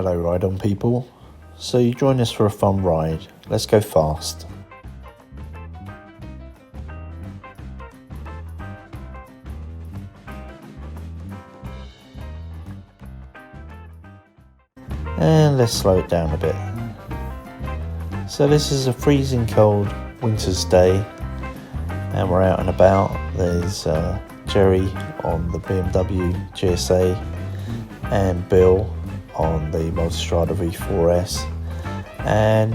Hello Ride-On people, so you join us for a fun ride. Let's go fast. And let's slow it down a bit. So this is a freezing cold winter's day and we're out and about. There's Jerry on the BMW GSA and Bill on the Multistrada V4S, and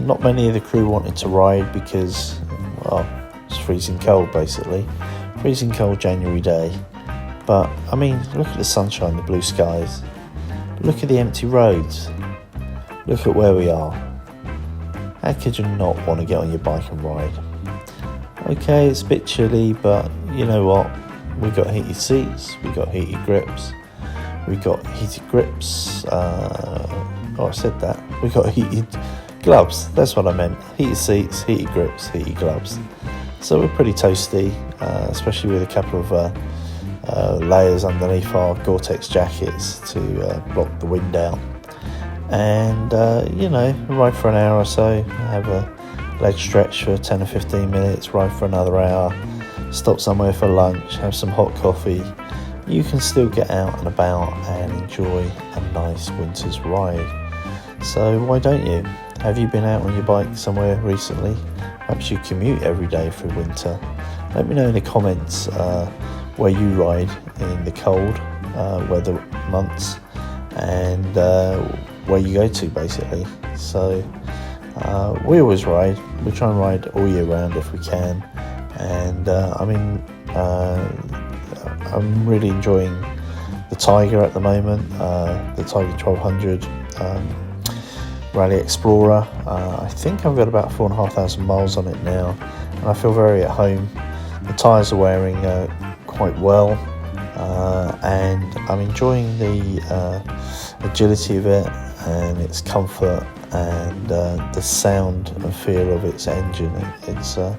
not many of the crew wanted to ride because, well, it's freezing cold basically. Freezing cold January day. But I mean, look at the sunshine, the blue skies. Look at the empty roads. Look at where we are. How could you not want to get on your bike and ride? Okay, it's a bit chilly, but you know what? We got heated seats, we got heated grips, we got heated grips. I said that. We got heated gloves. That's what I meant. Heated seats, heated grips, heated gloves. So we're pretty toasty, especially with a couple of layers underneath our Gore-Tex jackets to block the wind out. And you know, ride for an hour or so, have a leg stretch for 10 or 15 minutes, ride for another hour, stop somewhere for lunch, have some hot coffee. You can still get out and about and enjoy a nice winter's ride. So why don't you? Have you been out on your bike somewhere recently? Perhaps you commute every day through winter. Let me know in the comments where you ride in the cold weather months and where you go to basically. So we always ride. We try and ride all year round if we can, and I'm really enjoying the Tiger at the moment, the Tiger 1200 Rally Explorer. I think I've got about 4,500 miles on it now, and I feel very at home. The tyres are wearing quite well, and I'm enjoying the agility of it and its comfort and the sound and feel of its engine. It's a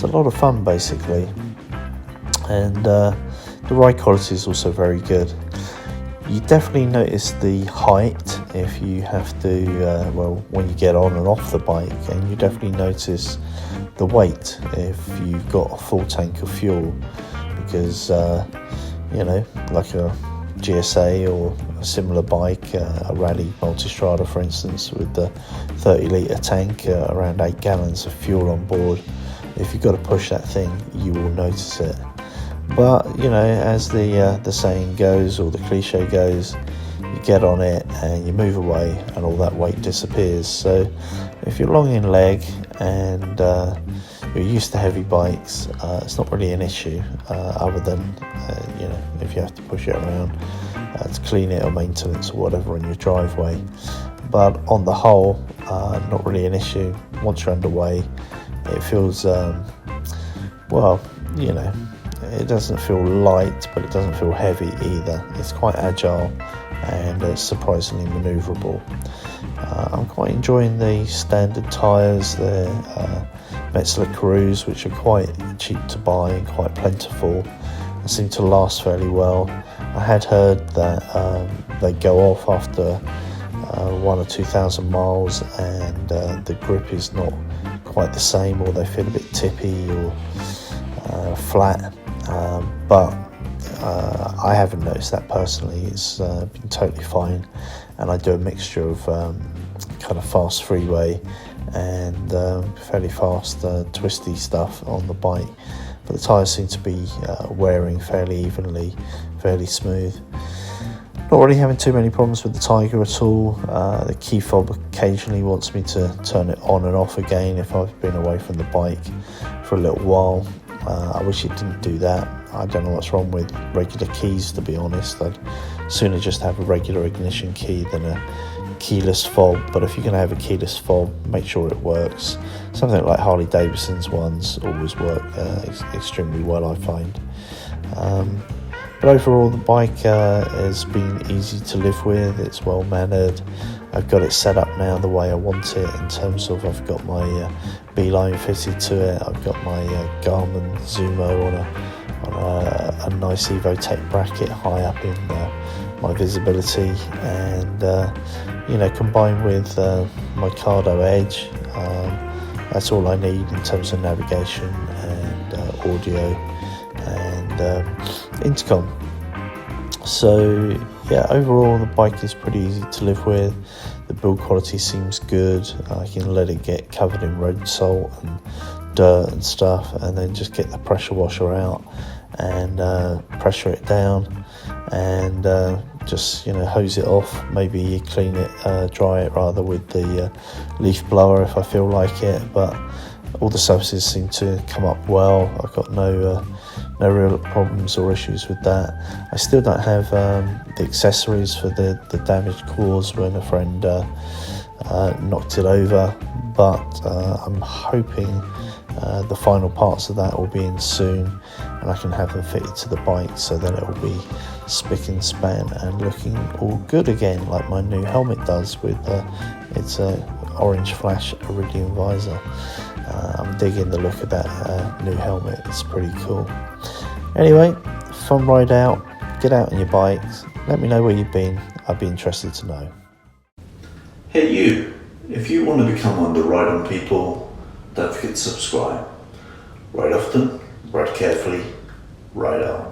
lot of fun basically, and the ride quality is also very good. You definitely notice the height if you have to, when you get on and off the bike, and you definitely notice the weight if you've got a full tank of fuel, because you know, like a GSA or a similar bike, a Rally Multistrada for instance, with the 30 litre tank, around 8 gallons of fuel on board, if you've got to push that thing, you will notice it. But you know, as the saying goes, or the cliche goes, you get on it and you move away and all that weight disappears. So if you're long in leg and you're used to heavy bikes, it's not really an issue, other than you know, if you have to push it around to clean it or maintenance or whatever in your driveway. But on the whole, not really an issue. Once you're underway, it feels well, you know, it doesn't feel light, but it doesn't feel heavy either. It's quite agile and it's surprisingly manoeuvrable. I'm quite enjoying the standard tyres, the MkII, which are quite cheap to buy and quite plentiful and seem to last fairly well. I had heard that they go off after 1,000 or 2,000 miles, and the grip is not quite the same, or they feel a bit tippy or flat. But I haven't noticed that personally. It's been totally fine, and I do a mixture of kind of fast freeway and fairly fast twisty stuff on the bike, but the tyres seem to be wearing fairly evenly, fairly smooth. Not really having too many problems with the Tiger at all. The key fob occasionally wants me to turn it on and off again if I've been away from the bike for a little while. I wish it didn't do that. I don't know what's wrong with regular keys, to be honest. I'd sooner just have a regular ignition key than a keyless fob, but if you're going to have a keyless fob, make sure it works. Something like Harley Davidson's ones always work extremely well, I find. But overall, the bike has been easy to live with. It's well mannered. I've got it set up now the way I want it, in terms of I've got my Beeline fitted to it. I've got my Garmin Zumo on a nice Evotech bracket high up in my visibility, and you know, combined with my Cardo Edge, that's all I need in terms of navigation and audio and intercom. So yeah, overall the bike is pretty easy to live with. The build quality seems good. I can let it get covered in road salt and dirt and stuff, and then just get the pressure washer out and pressure it down, and just, you know, hose it off. Maybe clean it, dry it rather with the leaf blower if I feel like it. But all the surfaces seem to come up well. I've got no real problems or issues with that. I still don't have the accessories for the damage caused when a friend knocked it over, but I'm hoping the final parts of that will be in soon, and I can have them fitted to the bike so that it will be spick and span and looking all good again, like my new helmet does with its orange flash iridium visor. I'm digging the look of that new helmet. It's pretty cool. Anyway, fun ride out. Get out on your bikes. Let me know where you've been. I'd be interested to know. Hey you, if you want to become one of the Ride On people, don't forget to subscribe. Ride often, ride carefully, ride on.